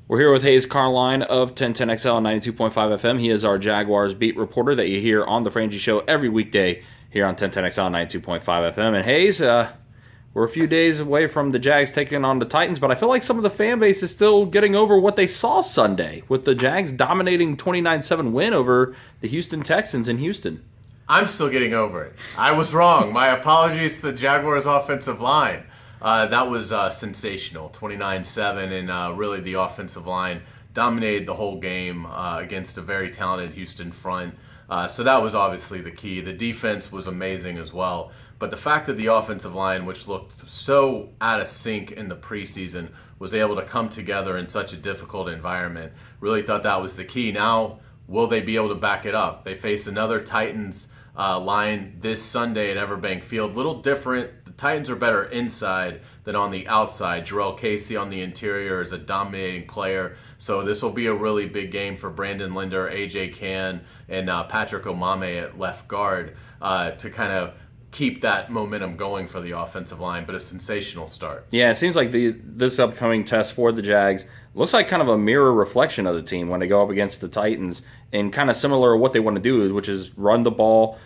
We're here with Hayes Carlyon of 1010XL and 92.5 FM. He is our Jaguars beat reporter that you hear on the Frangie Show every weekday here on 1010XL and 92.5 FM. And Hayes, we're a few days away from the Jags taking on the Titans, but I feel like some of the fan base is still getting over what they saw Sunday with the Jags dominating 29-7 win over the Houston Texans in Houston. I'm still getting over it. I was wrong. My apologies to the Jaguars offensive line. That was sensational, 29-7, and really the offensive line dominated the whole game against a very talented Houston front. So that was obviously the key. The defense was amazing as well. But the fact that the offensive line, which looked so out of sync in the preseason, was able to come together in such a difficult environment, really thought that was the key. Now, will they be able to back it up? They face another Titans line this Sunday at Everbank Field. Little different. The Titans are better inside than on the outside. Jarrell Casey on the interior is a dominating player. So this will be a really big game for Brandon Linder, A.J. Cann, and Patrick Omame at left guard to kind of keep that momentum going for the offensive line, but a sensational start. Yeah, it seems like this upcoming test for the Jags looks like kind of a mirror reflection of the team when they go up against the Titans, and kind of similar to what they want to do, which is run the ball,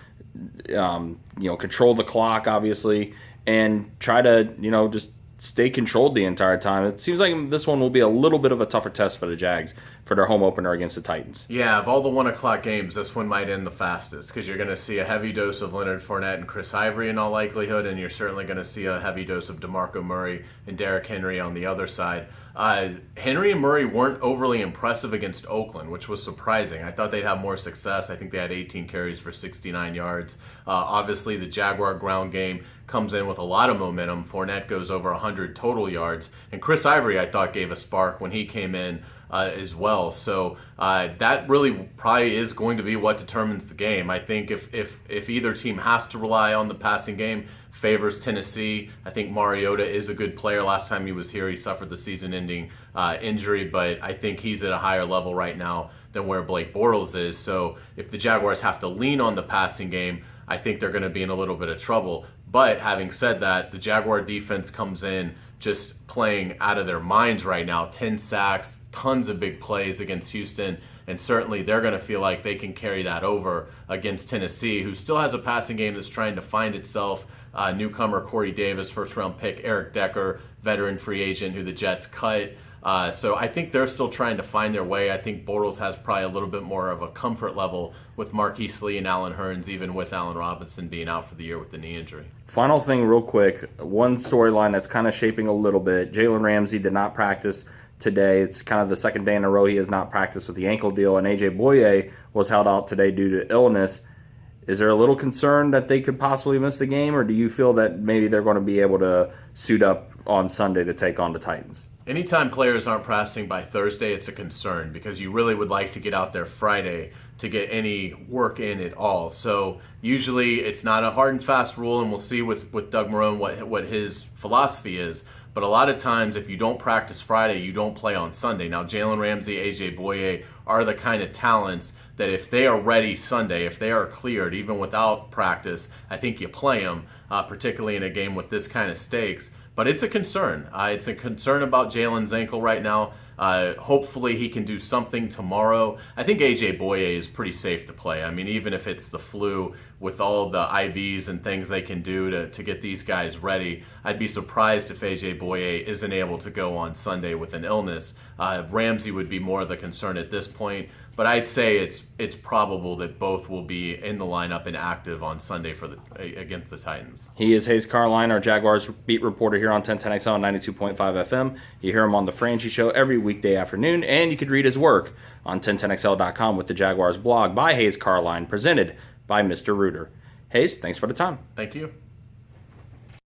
control the clock, obviously, and try to, just stay controlled the entire time. It seems like this one will be a little bit of a tougher test for the Jags for their home opener against the Titans. Yeah, of all the 1 o'clock games, this one might end the fastest because you're going to see a heavy dose of Leonard Fournette and Chris Ivory in all likelihood, and you're certainly going to see a heavy dose of DeMarco Murray and Derrick Henry on the other side. Henry and Murray weren't overly impressive against Oakland, which was surprising. I thought they'd have more success. I think they had 18 carries for 69 yards. Obviously, the Jaguar ground game comes in with a lot of momentum. Fournette goes over 100 total yards. And Chris Ivory, I thought, gave a spark when he came in as well. So that really probably is going to be what determines the game. I think if either team has to rely on the passing game, favors Tennessee. I think Mariota is a good player. Last time he was here, he suffered the season-ending injury, but I think he's at a higher level right now than where Blake Bortles is. So if the Jaguars have to lean on the passing game, I think they're going to be in a little bit of trouble. But having said that, the Jaguar defense comes in just playing out of their minds right now. 10 sacks, tons of big plays against Houston, and certainly they're going to feel like they can carry that over against Tennessee, who still has a passing game that's trying to find itself. Newcomer Corey Davis, first-round pick Eric Decker, veteran free agent who the Jets cut. So I think they're still trying to find their way. I think Bortles has probably a little bit more of a comfort level with Marquise Lee and Allen Hurns, even with Allen Robinson being out for the year with the knee injury. Final thing real quick, one storyline that's kind of shaping a little bit. Jalen Ramsey did not practice today. It's kind of the second day in a row he has not practiced with the ankle deal, and A.J. Boye was held out today due to illness. Is there a little concern that they could possibly miss the game, or do you feel that maybe they're going to be able to suit up on Sunday to take on the Titans? Anytime players aren't practicing by Thursday, it's a concern because you really would like to get out there Friday to get any work in at all. So usually it's not a hard and fast rule, and we'll see with Doug Marrone what his philosophy is. But a lot of times if you don't practice Friday, you don't play on Sunday. Now, Jalen Ramsey, A.J. Boye are the kind of talents that if they are ready Sunday, if they are cleared, even without practice, I think you play them, particularly in a game with this kind of stakes. But it's a concern. It's a concern about Jalen's ankle right now. Hopefully he can do something tomorrow. I think A.J. Boye is pretty safe to play. I mean, even if it's the flu, with all the IVs and things they can do to get these guys ready, I'd be surprised if A.J. Boye isn't able to go on Sunday with an illness. Ramsey would be more the concern at this point. But I'd say it's probable that both will be in the lineup and active on Sunday against the Titans. He is Hayes Carlyon, our Jaguars beat reporter here on 1010XL and 92.5 FM. You hear him on the Frangie Show every weekday afternoon, and you could read his work on 1010XL.com with the Jaguars blog by Hayes Carlyon, presented by Mr. Reuter. Hayes, thanks for the time. Thank you.